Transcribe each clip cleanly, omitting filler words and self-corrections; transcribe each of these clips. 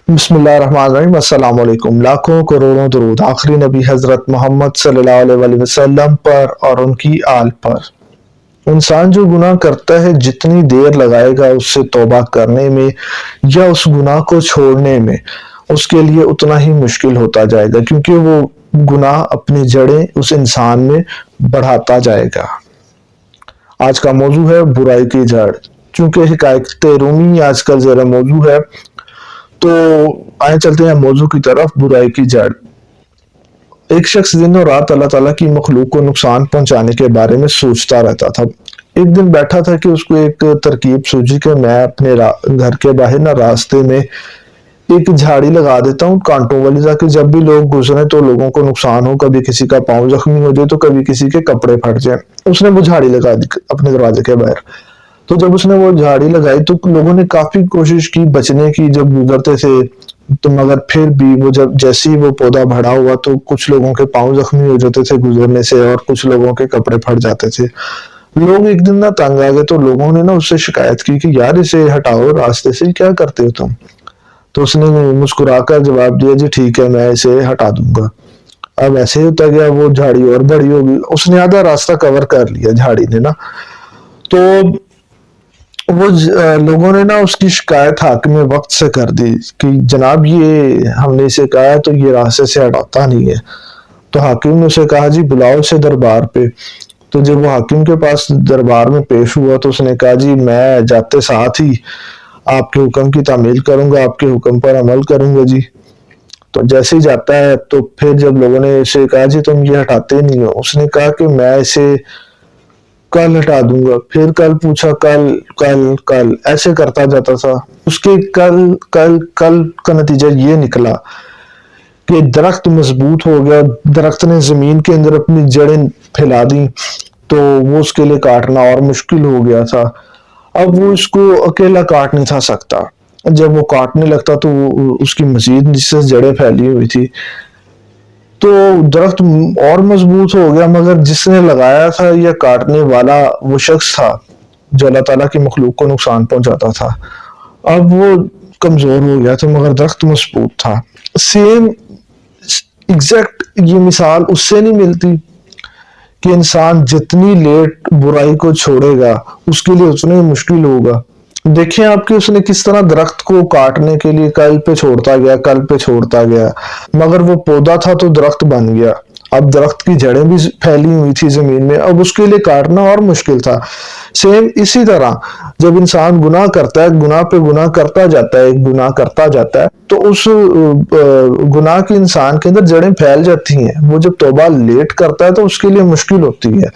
بسم اللہ الرحمن الرحیم۔ السلام علیکم۔ لاکھوں کروڑوں درود آخری نبی حضرت محمد صلی اللہ علیہ وسلم پر اور ان کی آل پر۔ انسان جو گناہ کرتا ہے جتنی دیر لگائے گا اس سے توبہ کرنے میں یا اس گناہ کو چھوڑنے میں، اس کے لیے اتنا ہی مشکل ہوتا جائے گا، کیونکہ وہ گناہ اپنی جڑیں اس انسان میں بڑھاتا جائے گا۔ آج کا موضوع ہے برائی کی جڑ۔ چونکہ حکایت رومی آج کا زیر موضوع ہے، تو آئے چلتے ہیں موضوع کی طرف۔ برائی کی جڑ۔ ایک شخص دن اور رات اللہ تعالیٰ کی مخلوق کو نقصان پہنچانے کے بارے میں سوچتا رہتا تھا۔ ایک دن بیٹھا تھا کہ اس کو ایک ترکیب سوچی کہ میں اپنے گھر کے باہر نہ راستے میں ایک جھاڑی لگا دیتا ہوں کانٹوں والی، تاکہ جب بھی لوگ گزریں تو لوگوں کو نقصان ہو، کبھی کسی کا پاؤں زخمی ہو جائے تو کبھی کسی کے کپڑے پھٹ جائیں۔ اس نے وہ جھاڑی لگا دی اپنے دروازے کے باہر۔ تو جب اس نے وہ جھاڑی لگائی تو لوگوں نے کافی کوشش کی بچنے کی جب گزرتے تھے، تو مگر پھر بھی وہ جیسے ہی وہ پودا بڑا ہوا تو کچھ لوگوں کے پاؤں زخمی ہو جاتے تھے گزرنے سے، اور کچھ لوگوں کے کپڑے پھٹ جاتے تھے۔ لوگ ایک دن نہ تنگ آ گئے تو لوگوں نے اس سے شکایت کی کہ یار اسے ہٹاؤ راستے سے، کیا کرتے ہو تم؟ تو اس نے مسکرا کر جواب دیا، جی ٹھیک ہے میں اسے ہٹا دوں گا۔ اب ایسے ہی ہوتا گیا، وہ جھاڑی اور بڑی ہوگی، اس نے آدھا راستہ کور کر لیا جھاڑی نے نا۔ تو وہ لوگوں نے اس کی شکایت حاکم وقت سے کر دی کہ جناب یہ ہم نے اسے کہا ہے تو یہ راستے سے ہٹاتا نہیں ہے۔ تو حاکم نے اسے کہا جی بلاؤ اسے دربار پہ۔ تو جب وہ حاکم کے پاس دربار میں پیش ہوا تو اس نے کہا جی میں جاتے ساتھ ہی آپ کے حکم کی تعمیل کروں گا، آپ کے حکم پر عمل کروں گا جی۔ تو جیسے ہی جاتا ہے تو پھر جب لوگوں نے اسے کہا جی تم یہ ہٹاتے نہیں ہو، اس نے کہا کہ میں اسے کل ہٹا دوں گا۔ پھر کل پوچھا، کل کل کل ایسے کرتا جاتا تھا۔ اس کے کل کل کل کا نتیجہ یہ نکلا کہ درخت مضبوط ہو گیا، درخت نے زمین کے اندر اپنی جڑیں پھیلا دی، تو وہ اس کے لیے کاٹنا اور مشکل ہو گیا تھا۔ اب وہ اس کو اکیلا کاٹ نہیں تھا سکتا، جب وہ کاٹنے لگتا تو اس کی مزید نیچے سے جڑیں پھیلی ہوئی تھی، تو درخت اور مضبوط ہو گیا، مگر جس نے لگایا تھا یا کاٹنے والا وہ شخص تھا جو اللہ تعالیٰ کی مخلوق کو نقصان پہنچاتا تھا، اب وہ کمزور ہو گیا تھا مگر درخت مضبوط تھا۔ سیم ایگزیکٹ یہ مثال اس سے نہیں ملتی کہ انسان جتنی لیٹ برائی کو چھوڑے گا اس کے لیے اتنا ہی مشکل ہوگا۔ دیکھیں آپ کہ اس نے کس طرح درخت کو کاٹنے کے لیے کل پہ چھوڑتا گیا، کل پہ چھوڑتا گیا، مگر وہ پودا تھا تو درخت بن گیا۔ اب درخت کی جڑیں بھی پھیلی ہوئی تھی زمین میں، اب اس کے لیے کاٹنا اور مشکل تھا۔ سیم اسی طرح جب انسان گناہ کرتا ہے، گناہ پہ گناہ کرتا جاتا ہے، گناہ کرتا جاتا ہے، تو اس گناہ کی انسان کے اندر جڑیں پھیل جاتی ہیں۔ وہ جب توبہ لیٹ کرتا ہے تو اس کے لیے مشکل ہوتی ہے۔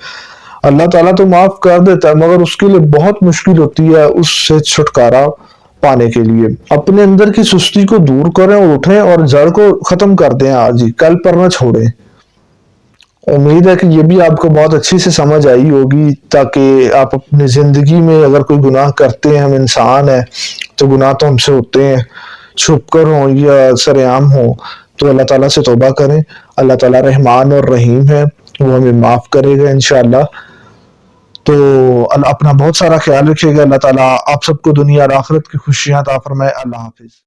اللہ تعالیٰ تو معاف کر دیتا ہے مگر اس کے لیے بہت مشکل ہوتی ہے اس سے چھٹکارا پانے کے لیے۔ اپنے اندر کی سستی کو دور کریں اور اٹھیں اور جڑ کو ختم کر دیں آج ہی، کل پر نہ چھوڑیں۔ امید ہے کہ یہ بھی آپ کو بہت اچھی سے سمجھ آئی ہوگی، تاکہ آپ اپنی زندگی میں اگر کوئی گناہ کرتے ہیں، ہم انسان ہیں تو گناہ تو ہم سے ہوتے ہیں، چھپ کر ہوں یا سر عام ہوں، تو اللہ تعالیٰ سے توبہ کریں۔ اللہ تعالیٰ رحمان اور رحیم ہے، وہ ہمیں معاف کرے گا انشاءاللہ۔ تو اپنا بہت سارا خیال رکھیے گا۔ اللہ تعالیٰ آپ سب کو دنیا اور آخرت کی خوشیاں عطا فرمائے۔ اللہ حافظ۔